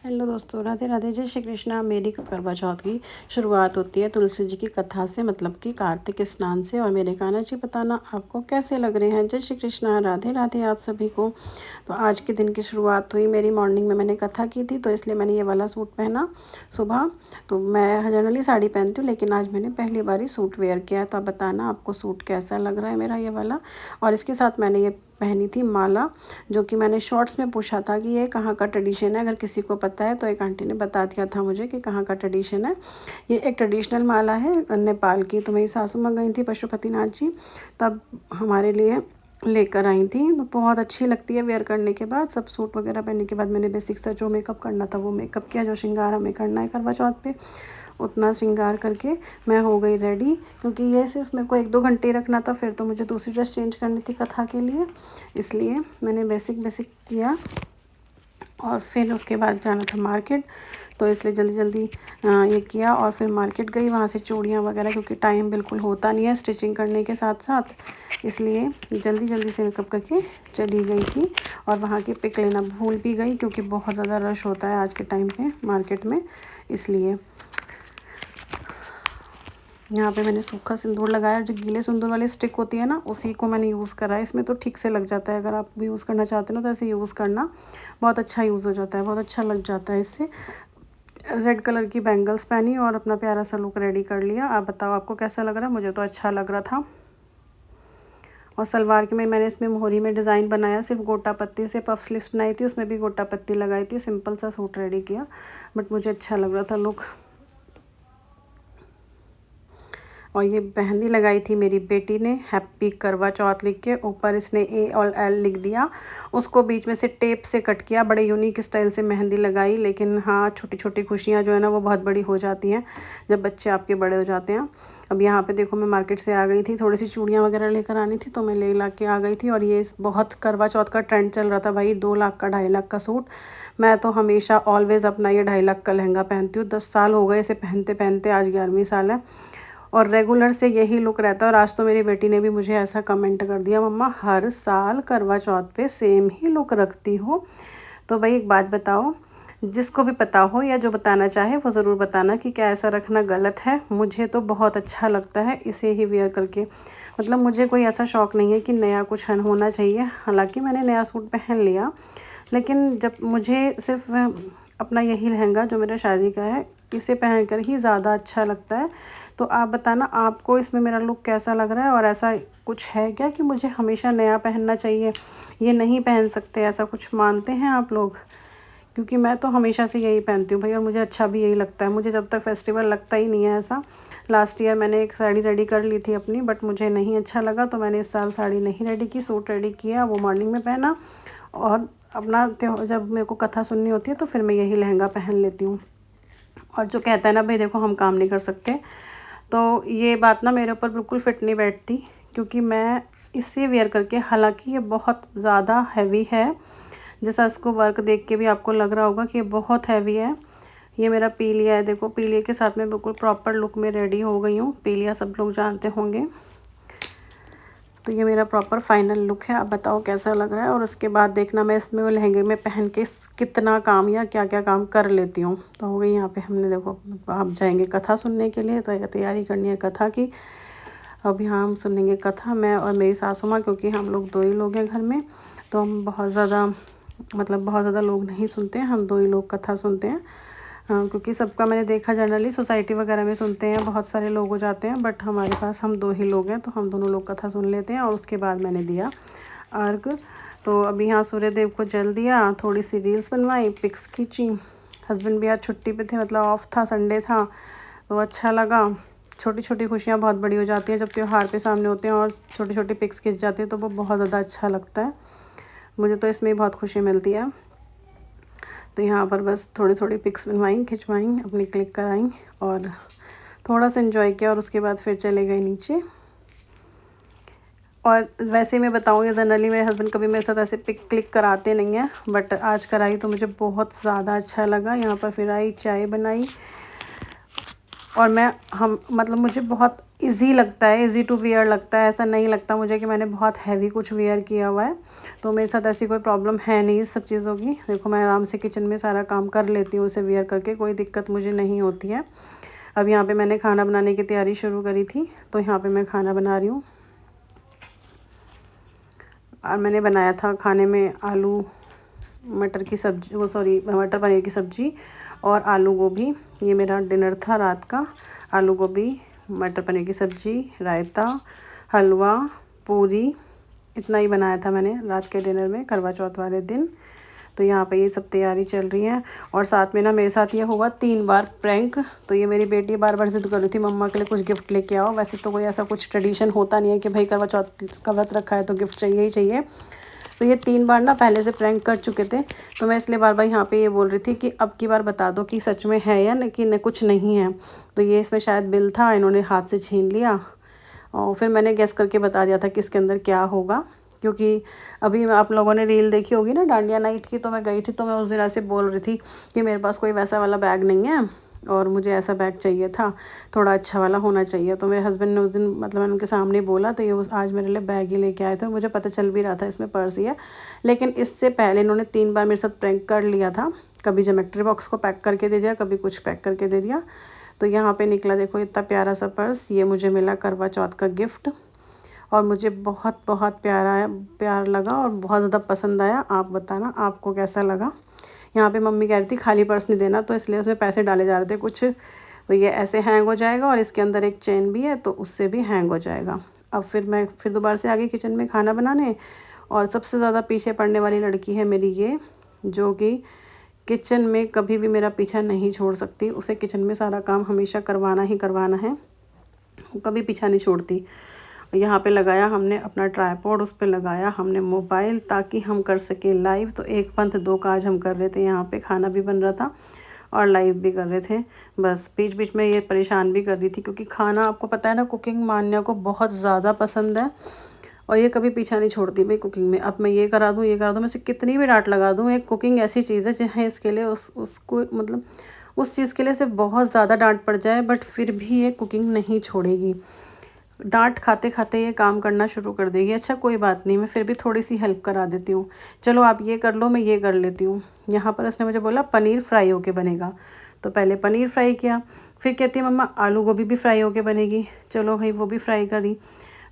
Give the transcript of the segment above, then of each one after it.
Hello दोस्तों, राधे राधे, जय श्री कृष्णा। मेरी करवा चौथ की शुरुआत होती है तुलसी जी की कथा से, मतलब कि कार्तिक स्नान से। और मेरे कान्हा जी बताना आपको कैसे लग रहे हैं। जय श्री कृष्णा, राधे राधे आप सभी को। तो आज के दिन की शुरुआत हुई मेरी मॉर्निंग में, मैंने कथा की थी तो इसलिए मैंने ये वाला सूट पहना सुबह। तो मैं जनरली साड़ी पहनती हूँ, लेकिन आज मैंने पहली बार ही सूट वेयर किया है। तो आप बताना आपको सूट कैसा लग रहा है मेरा ये वाला। और इसके साथ मैंने ये पहनी थी माला, जो कि मैंने शॉर्ट्स में पूछा था कि ये कहाँ का ट्रेडिशन है। अगर किसी को पता है तो एक आंटी ने बता दिया था मुझे कि कहाँ का ट्रेडिशन है। ये एक ट्रेडिशनल माला है नेपाल की। तो मेरी सासू माँ गई थी पशुपतिनाथ जी, तब हमारे लिए लेकर आई थी। तो बहुत अच्छी लगती है वेयर करने के बाद। सब सूट वगैरह पहनने के बाद मैंने बेसिक सा जो मेकअप करना था वो मेकअप किया। जो श्रृंगार हमें करना है करवा चौथ पे, उतना श्रृंगार करके मैं हो गई रेडी। क्योंकि ये सिर्फ मेरे को 1-2 घंटे ही रखना था, फिर तो मुझे दूसरी ड्रेस चेंज करनी थी कथा के लिए। इसलिए मैंने बेसिक किया और फिर उसके बाद जाना था मार्केट। तो इसलिए जल्दी जल्दी ये किया और फिर मार्केट गई। वहाँ से चूड़ियाँ वगैरह, क्योंकि टाइम बिल्कुल होता नहीं है स्टिचिंग करने के साथ साथ, इसलिए जल्दी जल्दी से मेकअप करके चली गई थी। और वहाँ की पिक लेना भूल भी गई, क्योंकि बहुत ज़्यादा रश होता है आज के टाइम पे मार्केट में। इसलिए यहाँ पे मैंने सूखा सिंदूर लगाया। जो गीले सिंदूर वाली स्टिक होती है ना, उसी को मैंने यूज़ करा है। इसमें तो ठीक से लग जाता है। अगर आप भी यूज़ करना चाहते हो ना तो ऐसे यूज़ करना, बहुत अच्छा यूज़ हो जाता है, बहुत अच्छा लग जाता है इससे। रेड कलर की बैंगल्स पहनी और अपना प्यारा सा लुक रेडी कर लिया। आप बताओ आपको कैसा लग रहा है। मुझे तो अच्छा लग रहा था। और सलवार के में मैंने इसमें मोहरी में डिज़ाइन बनाया, सिर्फ गोटा पत्ती से पफ स्लीव्स बनाई थी, उसमें भी गोटा पत्ती लगाई थी। सिंपल सा सूट रेडी किया, बट मुझे अच्छा लग रहा था लुक। और ये मेहंदी लगाई थी मेरी बेटी ने, हैप्पी करवा चौथ लिख के। ऊपर इसने ए और एल लिख दिया, उसको बीच में से टेप से कट किया। बड़े यूनिक स्टाइल से मेहंदी लगाई। लेकिन हाँ, छोटी छोटी खुशियाँ जो है ना वो बहुत बड़ी हो जाती हैं जब बच्चे आपके बड़े हो जाते हैं। अब यहाँ पे देखो, मैं मार्केट से आ गई थी, थोड़ी सी चूड़ियाँ वगैरह लेकर आनी थी तो मैं ले ला के आ गई थी। और ये बहुत करवा चौथ का ट्रेंड चल रहा था भाई, 2 लाख का 2.5 लाख का सूट। मैं तो हमेशा ऑलवेज़ अपना ये 2.5 लाख का लहंगा पहनती हूँ। 10 साल हो गए इसे पहनते पहनते, आज 11वीं साल है और रेगुलर से यही लुक रहता है। और आज तो मेरी बेटी ने भी मुझे ऐसा कमेंट कर दिया, मम्मा हर साल करवा चौथ पे सेम ही लुक रखती हो। तो भाई एक बात बताओ, जिसको भी पता हो या जो बताना चाहे वो ज़रूर बताना कि क्या ऐसा रखना गलत है। मुझे तो बहुत अच्छा लगता है इसे ही वेयर करके। मतलब मुझे कोई ऐसा शौक़ नहीं है कि नया कुछ होना चाहिए। हालांकि मैंने नया सूट पहन लिया, लेकिन जब मुझे सिर्फ अपना यही लहंगा जो मेरा शादी का है, इसे पहनकर ही ज़्यादा अच्छा लगता है। तो आप बताना आपको इसमें मेरा लुक कैसा लग रहा है। और ऐसा कुछ है क्या कि मुझे हमेशा नया पहनना चाहिए, ये नहीं पहन सकते, ऐसा कुछ मानते हैं आप लोग? क्योंकि मैं तो हमेशा से यही पहनती हूँ भाई, और मुझे अच्छा भी यही लगता है। मुझे जब तक फेस्टिवल लगता ही नहीं है ऐसा। लास्ट ईयर मैंने एक साड़ी रेडी कर ली थी अपनी, बट मुझे नहीं अच्छा लगा, तो मैंने इस साल साड़ी नहीं रेडी की, सूट रेडी किया, वो मॉर्निंग में पहना। और अपना जब मेरे को कथा सुननी होती है तो फिर मैं यही लहंगा पहन लेती हूँ। और जो कहता है ना भाई देखो हम काम नहीं कर सकते, तो ये बात ना मेरे ऊपर बिल्कुल फिट नहीं बैठती। क्योंकि मैं इससे वेयर करके, हालांकि ये बहुत ज़्यादा हैवी है, जैसा इसको वर्क देख के भी आपको लग रहा होगा कि ये बहुत हैवी है। ये मेरा पीलिया है, देखो पीलिया के साथ में बिल्कुल प्रॉपर लुक में रेडी हो गई हूँ। पीलिया सब लोग जानते होंगे। तो ये मेरा प्रॉपर फाइनल लुक है। आप बताओ कैसा लग रहा है। और उसके बाद देखना मैं इसमें वो लहंगे में पहन के कितना काम या क्या क्या काम कर लेती हूँ। तो हो गई यहाँ पे हमने, देखो आप जाएंगे कथा सुनने के लिए, तो तैयारी करनी है कथा की। अब यहाँ हम सुनेंगे कथा, मैं और मेरी सासू माँ, क्योंकि हम लोग 2 ही लोग हैं घर में। तो हम बहुत ज़्यादा, मतलब बहुत ज़्यादा लोग नहीं सुनते हैं, हम 2 ही लोग कथा सुनते हैं। क्योंकि सबका मैंने देखा जनरली सोसाइटी वगैरह में सुनते हैं, बहुत सारे लोग हो जाते हैं, बट हमारे पास हम 2 ही लोग हैं, तो हम दोनों लोग कथा सुन लेते हैं। और उसके बाद मैंने दिया अर्घ। तो अभी यहाँ सूर्य देव को जल दिया, थोड़ी सी रील्स बनवाई, पिक्स खींची। हस्बैंड भी आज छुट्टी पे थे, मतलब ऑफ था, संडे था, तो अच्छा लगा। छोटी छोटी खुशियाँ बहुत बड़ी हो जाती हैं जब त्यौहार पे सामने होते हैं और छोटी छोटी पिक्स खिंच जाती है, तो वो बहुत ज़्यादा अच्छा लगता है। मुझे तो इसमें बहुत खुशी मिलती है। तो यहाँ पर बस थोड़ी थोड़ी पिक्स बनवाई, खिंचवाई, अपनी क्लिक कराई और थोड़ा सा एंजॉय किया। और उसके बाद फिर चले गए नीचे। और वैसे मैं बताऊँ, या जनरली मेरे हस्बैंड कभी मेरे साथ ऐसे पिक क्लिक कराते नहीं हैं, बट आज कराई तो मुझे बहुत ज़्यादा अच्छा लगा। यहाँ पर फिर आई, चाय बनाई और मैं हम मतलब मुझे बहुत इजी लगता है, इजी टू वियर लगता है। ऐसा नहीं लगता मुझे कि मैंने बहुत हैवी कुछ वियर किया हुआ है। तो मेरे साथ ऐसी कोई प्रॉब्लम है नहीं इस सब चीज़ों की। देखो मैं आराम से किचन में सारा काम कर लेती हूँ उसे वियर करके, कोई दिक्कत मुझे नहीं होती है। अब यहाँ पे मैंने खाना बनाने की तैयारी शुरू करी थी, तो यहाँ पे मैं खाना बना रही हूँ। और मैंने बनाया था खाने में आलू मटर की सब्जी, वो सॉरी मटर पनीर की सब्ज़ी और आलू गोभी। ये मेरा डिनर था रात का। आलू गोभी, मटर पनीर की सब्ज़ी, रायता, हलवा, पूरी, इतना ही बनाया था मैंने रात के डिनर में करवा चौथ वाले दिन। तो यहाँ पे ये सब तैयारी चल रही है। और साथ में ना मेरे साथ ये हुआ 3 बार प्रैंक। तो ये मेरी बेटी बार बार ज़िद कर रही थी मम्मा के लिए कुछ गिफ्ट लेके आओ। वैसे तो कोई ऐसा कुछ ट्रेडिशन होता नहीं है कि भाई करवा चौथ का व्रत रखा है तो गिफ्ट चाहिए ही चाहिए। तो ये 3 बार ना पहले से प्रैंक कर चुके थे, तो मैं इसलिए बार बार यहाँ पे ये बोल रही थी कि अब की बार बता दो कि सच में है या कि न कुछ नहीं है। तो ये इसमें शायद बिल था, इन्होंने हाथ से छीन लिया और फिर मैंने गेस करके बता दिया था कि इसके अंदर क्या होगा। क्योंकि अभी आप लोगों ने रील देखी होगी ना डांडिया नाइट की, तो मैं गई थी तो मैं उस दिन ऐसे बोल रही थी कि मेरे पास कोई वैसा वाला बैग नहीं है और मुझे ऐसा बैग चाहिए था, थोड़ा अच्छा वाला होना चाहिए। तो मेरे हस्बैंड ने उस दिन मतलब मैंने उनके सामने बोला, तो ये आज मेरे लिए बैग ही लेके आए थे। मुझे पता चल भी रहा था इसमें पर्स ही है, लेकिन इससे पहले इन्होंने 3 बार मेरे साथ प्रैंक कर लिया था। कभी ज्योमेट्री बॉक्स को पैक करके दे दिया, कभी कुछ पैक करके दे दिया। तो यहाँ पे निकला देखो इतना प्यारा सा पर्स, ये मुझे मिला करवा चौथ का गिफ्ट और मुझे बहुत बहुत प्यार लगा और बहुत ज़्यादा पसंद आया। आप बताना आपको कैसा लगा। यहाँ पे मम्मी कह रही थी खाली पर्स नहीं देना, तो इसलिए उसमें पैसे डाले जा रहे थे कुछ। तो ये ऐसे हैंग हो जाएगा और इसके अंदर एक चेन भी है, तो उससे भी हैंग हो जाएगा। अब फिर मैं दोबारा से आ गई किचन में खाना बनाने। और सबसे ज़्यादा पीछे पड़ने वाली लड़की है मेरी ये, जो कि किचन में कभी भी मेरा पीछा नहीं छोड़ सकती। उसे किचन में सारा काम हमेशा करवाना ही करवाना है, वो कभी पीछा नहीं छोड़ती। यहाँ पे लगाया हमने अपना ट्राइपॉड, उस पे लगाया हमने मोबाइल ताकि हम कर सकें लाइव। तो एक पंथ दो काज हम कर रहे थे, यहाँ पे खाना भी बन रहा था और लाइव भी कर रहे थे। बस बीच बीच में ये परेशान भी कर रही थी, क्योंकि खाना आपको पता है ना, कुकिंग मान्या को बहुत ज़्यादा पसंद है और ये कभी पीछा नहीं छोड़ती भाई कुकिंग में। अब मैं ये करा दूँ ये करा दूँ, मैं से कितनी भी डांट लगा दूँ, एक कुकिंग ऐसी चीज़ है चाहे इसके लिए उसको मतलब उस चीज़ के लिए से बहुत ज़्यादा डांट पड़ जाए, बट फिर भी ये कुकिंग नहीं छोड़ेगी। डांट खाते खाते ये काम करना शुरू कर देगी। अच्छा कोई बात नहीं, मैं फिर भी थोड़ी सी हेल्प करा देती हूँ, चलो आप ये कर लो मैं ये कर लेती हूँ। यहाँ पर उसने मुझे बोला पनीर फ्राई होके बनेगा, तो पहले पनीर फ्राई किया, फिर कहती है मम्मा आलू गोभी भी फ्राई होके बनेगी, चलो भाई वो भी फ्राई करी।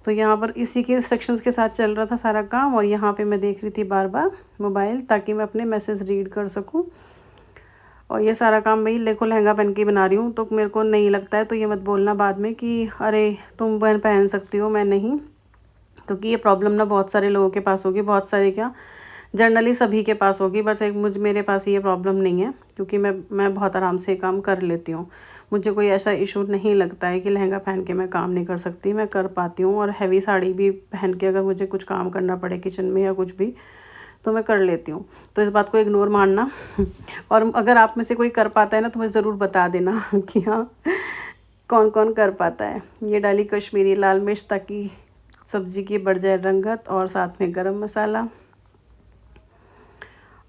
तो यहाँ पर इसी के इंस्ट्रक्शंस के साथ चल रहा था सारा काम। और यहाँ पे मैं देख रही थी बार बार मोबाइल, ताकि मैं अपने मैसेज रीड कर सकूँ। और ये सारा काम भाई देखो लहंगा पहन के बना रही हूँ, तो मेरे को नहीं लगता है, तो ये मत बोलना बाद में कि अरे तुम पहन सकती हो मैं नहीं। क्योंकि ये प्रॉब्लम ना बहुत सारे लोगों के पास होगी, बहुत सारे क्या जनरली सभी के पास होगी, बस एक मेरे पास ये प्रॉब्लम नहीं है। क्योंकि मैं बहुत आराम से काम कर लेती हूँ, मुझे कोई ऐसा इशू नहीं लगता है कि लहंगा पहन के मैं काम नहीं कर सकती, मैं कर पाती हूँ। और हैवी साड़ी भी पहन के अगर मुझे कुछ काम करना पड़े किचन में या कुछ भी, तो मैं कर लेती हूँ। तो इस बात को इग्नोर मारना और अगर आप में से कोई कर पाता है ना, तो मुझे ज़रूर बता देना कि हाँ कौन कौन कर पाता है। ये डाली कश्मीरी लाल मिर्च ताकि सब्ज़ी की बढ़ जाए रंगत, और साथ में गरम मसाला।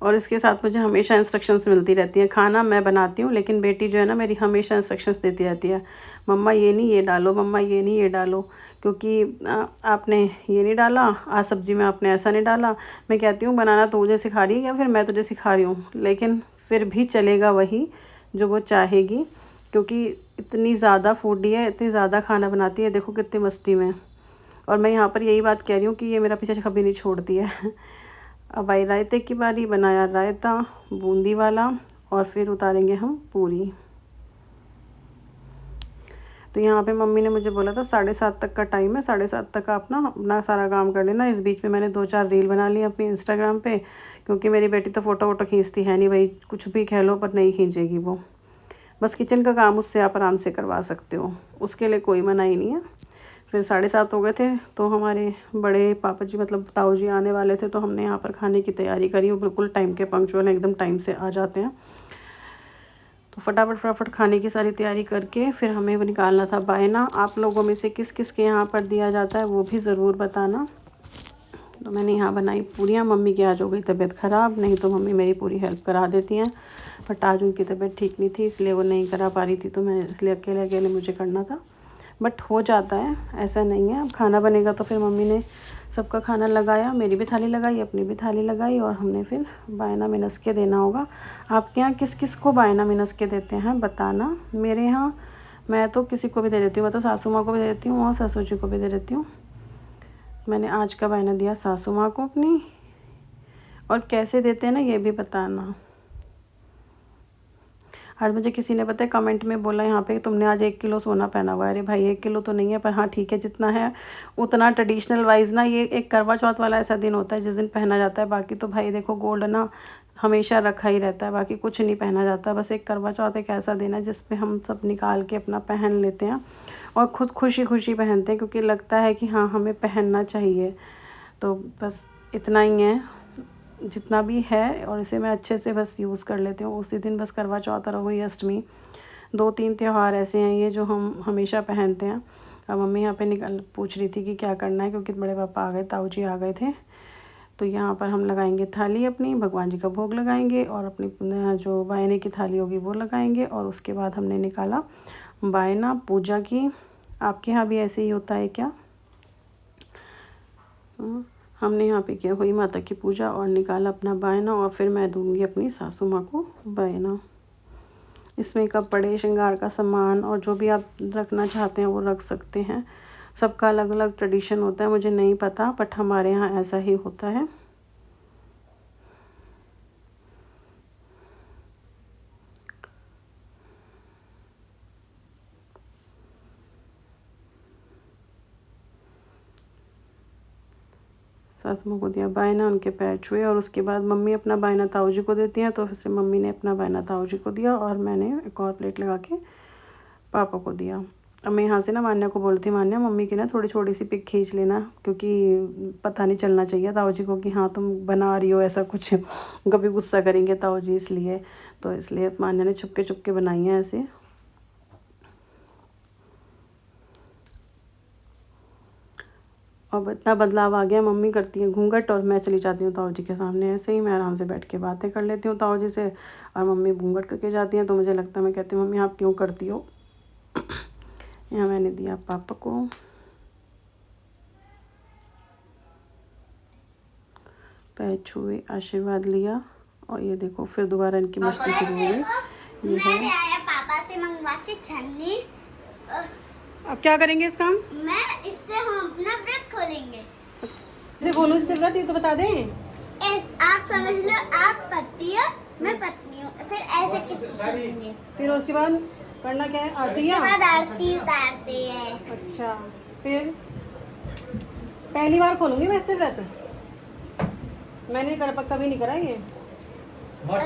और इसके साथ मुझे हमेशा इंस्ट्रक्शंस मिलती रहती हैं। खाना मैं बनाती हूँ, लेकिन बेटी जो है ना मेरी हमेशा इंस्ट्रक्शंस देती रहती है, मम्मा ये नहीं ये डालो, मम्मा ये नहीं ये डालो, क्योंकि आपने ये नहीं डाला आज सब्ज़ी में, आपने ऐसा नहीं डाला। मैं कहती हूँ बनाना तो मुझे सिखा रही है या फिर मैं तुझे सिखा रही हूँ, लेकिन फिर भी चलेगा वही जो वो चाहेगी, क्योंकि इतनी ज़्यादा फूडी है, इतनी ज़्यादा खाना बनाती है, देखो कितनी मस्ती में। और मैं यहाँ पर यही बात कह रही हूँ कि ये मेरा पीछे कभी नहीं छोड़ती है। अब आई रायते की बारी, बनाया रायता बूंदी वाला, और फिर उतारेंगे हम पूरी। तो यहाँ पे मम्मी ने मुझे बोला था 7:30 तक का टाइम है, 7:30 तक आप ना अपना सारा काम कर लेना। इस बीच में मैंने 2-4 रील बना ली अपनी इंस्टाग्राम पे, क्योंकि मेरी बेटी तो फ़ोटो वोटो खींचती है नहीं भाई, कुछ भी कह लो पर नहीं खींचेगी वो। बस किचन का काम उससे आप आराम से करवा सकते हो, उसके लिए कोई मनाही नहीं है। फिर 7:30 हो गए थे, तो हमारे बड़े पापा जी मतलब ताऊ जी आने वाले थे, तो हमने यहाँ पर खाने की तैयारी करी। वो बिल्कुल टाइम के पंक्चुअल एकदम टाइम से आ जाते हैं। तो फटाफट खाने की सारी तैयारी करके फिर हमें वो निकालना था बायना। आप लोगों में से किस किस के यहाँ पर दिया जाता है वो भी ज़रूर बताना। तो मैंने यहाँ बनाई पूरियाँ। मम्मी की आज हो गई तबीयत ख़राब, नहीं तो मम्मी मेरी पूरी हेल्प करा देती हैं, बट आज उनकी तबीयत ठीक नहीं थी इसलिए वो नहीं करा पा रही थी, तो मैं इसलिए अकेले अकेले मुझे करना था। बट हो जाता है, ऐसा नहीं है। अब खाना बनेगा तो फिर मम्मी ने सबका खाना लगाया, मेरी भी थाली लगाई, अपनी भी थाली लगाई, और हमने फिर बायना मिनस के देना होगा। आपके यहाँ किस किस को बायना मिनस के देते हैं बताना। मेरे यहाँ मैं तो किसी को भी दे देती हूँ, मैं तो सासू माँ को भी दे देती हूँ और ससुर जी को भी दे देती हूँ। मैंने आज का बायना दिया सासू माँ को अपनी, और कैसे देते हैं ना ये भी बताना। आज मुझे किसी ने पता है कमेंट में बोला यहाँ पे तुमने आज 1 किलो सोना पहना हुआ है। अरे भाई 1 किलो तो नहीं है, पर हाँ ठीक है जितना है उतना। ट्रेडिशनल वाइज ना ये एक करवा चौथ वाला ऐसा दिन होता है जिस दिन पहना जाता है। बाकी तो भाई देखो गोल्ड ना हमेशा रखा ही रहता है, बाकी कुछ नहीं पहना जाता। बस एक करवा चौथ एक ऐसा दिन है जिस पे हम सब निकाल के अपना पहन लेते हैं और ख़ुद खुशी खुशी पहनते हैं, क्योंकि लगता है कि हाँ हमें पहनना चाहिए। तो बस इतना ही है जितना भी है, और इसे मैं अच्छे से बस यूज़ कर लेती हूँ। उसी दिन बस करवा चौथ और वही अष्टमी, 2-3 त्यौहार ऐसे हैं ये जो हम हमेशा पहनते हैं। अब मम्मी यहाँ पे पूछ रही थी कि क्या करना है, क्योंकि बड़े पापा आ गए, ताऊ जी आ गए थे। तो यहाँ पर हम लगाएंगे थाली अपनी, भगवान जी का भोग लगाएंगे और अपनी जो बायने की थाली होगी वो लगाएंगे। और उसके बाद हमने निकाला बायना पूजा की। आपके यहाँ भी ऐसे ही होता है क्या? हमने यहाँ पे किया हुई माता की पूजा और निकाला अपना बायना, और फिर मैं दूंगी अपनी सासू माँ को बायना। इसमें कपड़े, श्रृंगार का सामान और जो भी आप रखना चाहते हैं वो रख सकते हैं। सबका अलग अलग ट्रेडिशन होता है, मुझे नहीं पता, बट हमारे यहाँ ऐसा ही होता है। सासू माँ को दिया बायना, उनके पैर छुए, और उसके बाद मम्मी अपना बायना ताऊ जी को देती हैं, तो फिर मम्मी ने अपना बायना ताऊ जी को दिया और मैंने एक और प्लेट लगा के पापा को दिया। अब मैं यहाँ से ना मान्या को बोलती, मान्या मम्मी की ना थोड़ी छोटी सी पिक खींच लेना, क्योंकि पता नहीं चलना चाहिए ताऊ जी को कि हाँ तुम बना रही हो ऐसा कुछ, कभी गुस्सा करेंगे ताऊ जी, इसलिए। तो इसलिए मान्या ने छुपके छुपके बनाई है ऐसे। अब इतना बदलाव आ गया, मम्मी करती है घूंघट और मैं चली जाती हूँ ताऊ जी के सामने। ऐसे ही मैं आराम से बैठ के बातें कर लेती हूँ ताऊ जी से, और मम्मी घूंघट करके जाती हैं। तो मुझे लगता है, मैं कहती हूँ मम्मी आप क्यों करती हो। यहाँ मैंने दिया पापा को, पैर छुए, आशीर्वाद लिया, और ये देखो फिर दोबारा इनकी मस्ती शुरू हो गई। ये है पापा से मंगवा के छन्नी। अब क्या करेंगे इस काम? मैं इससे हम अपना व्रत खोलेंगे। इसे खोलो, इससे व्रत ये तो बता दें। आप समझ लो, आप पति हो, मैं पत्नी हूँ, फिर ऐसे किस करेंगे। फिर उसके बाद करना क्या है? आरती या आरती उतारते हैं। अच्छा, फिर पहली बार खोलूंगी मैं इससे व्रत, मैंने कभी नहीं करा ये। तो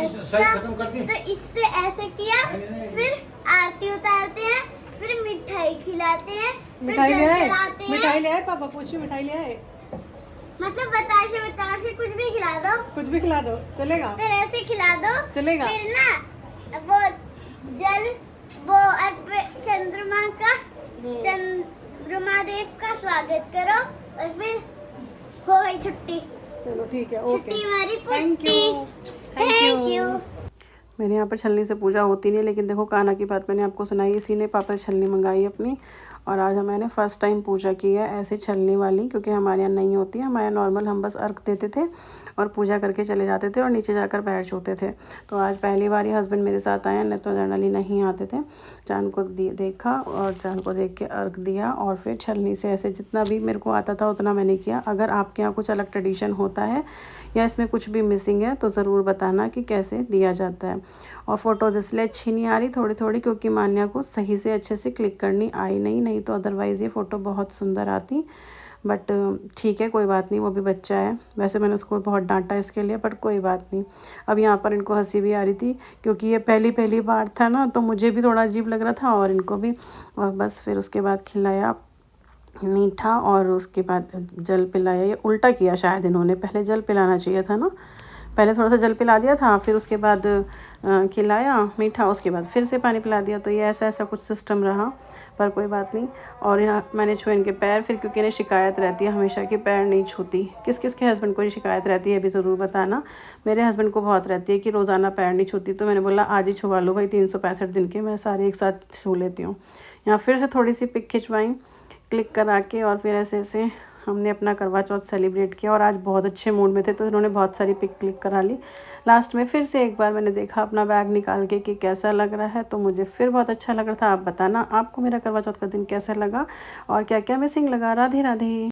इससे ऐसे किया, फिर आरती उतारते हैं, फिर मिठाई खिलाते हैं, मिठाई ले आए? मिठाई ले आए पापा? पूछिए मिठाई ले आए? मतलब बताशे कुछ भी खिला दो, कुछ भी खिला दो चलेगा, फिर ऐसे खिला दो चलेगा। फिर ना वो जल वो चंद्रमा का चंद्रमा देव का स्वागत करो, और फिर हो गई छुट्टी। चलो ठीक है, ओके, छुट्टी हमारी थैंक यू। मेरे यहाँ पर छलनी से पूजा होती नहीं है, लेकिन देखो कान्हा की बात मैंने आपको सुनाई, इसी ने पापा से छलनी मंगाई अपनी, और आज मैंने फ़र्स्ट टाइम पूजा की है ऐसे छलनी वाली, क्योंकि हमारे यहाँ नहीं होती है। हमारे यहाँ नॉर्मल हम बस अर्घ देते थे और पूजा करके चले जाते थे और नीचे जाकर पैर छूते थे। तो आज पहली बार ही हस्बैंड मेरे साथ आए हैं, नहीं तो जनरली नहीं आते थे। चाँद को देखा और चाँद को देख के अर्घ दिया, और फिर छलनी से ऐसे जितना भी मेरे को आता था उतना मैंने किया। अगर आपके यहाँ कुछ अलग ट्रेडिशन होता है या इसमें कुछ भी मिसिंग है तो ज़रूर बताना कि कैसे दिया जाता है। और फ़ोटोज़ इसलिए अच्छी नहीं आ रही थोड़ी थोड़ी, क्योंकि मान्या को सही से अच्छे से क्लिक करनी आई नहीं तो अदरवाइज़ ये फ़ोटो बहुत सुंदर आती। बट ठीक है, कोई बात नहीं, वो भी बच्चा है। वैसे मैंने उसको बहुत डांटा इसके लिए, बट कोई बात नहीं। अब यहाँ पर इनको हंसी भी आ रही थी, क्योंकि ये पहली बार था ना, तो मुझे भी थोड़ा अजीब लग रहा था और इनको भी। और बस फिर उसके बाद खिलाया मीठा और उसके बाद जल पिलाया। ये उल्टा किया शायद इन्होंने, पहले जल पिलाना चाहिए था ना, पहले थोड़ा सा जल पिला दिया था, फिर उसके बाद खिलाया मीठा, उसके बाद फिर से पानी पिला दिया। तो ये ऐसा ऐसा कुछ सिस्टम रहा, पर कोई बात नहीं। और यहाँ मैंने छुए इनके पैर फिर, क्योंकि इन्हें शिकायत रहती है हमेशा कि पैर नहीं छूती। किस किस के हस्बैंड को ये शिकायत रहती है भी ज़रूर बताना। मेरे हस्बैंड को बहुत रहती है कि रोज़ाना पैर नहीं छूती। तो मैंने बोला आज ही छुआ लो भाई, 365 दिन के मैं सारे एक साथ छू लेती हूँ। यहाँ फिर से थोड़ी सी पिक खिंचवाई क्लिक करा के, और फिर ऐसे ऐसे हमने अपना करवा चौथ सेलिब्रेट किया। और आज बहुत अच्छे मूड में थे तो इन्होंने बहुत सारी पिक क्लिक करा ली। लास्ट में फिर से एक बार मैंने देखा अपना बैग निकाल के कि कैसा लग रहा है, तो मुझे फिर बहुत अच्छा लग रहा था। आप बताना आपको मेरा करवा चौथ का दिन कैसा लगा और क्या क्या मिसिंग लगा। राधे राधे।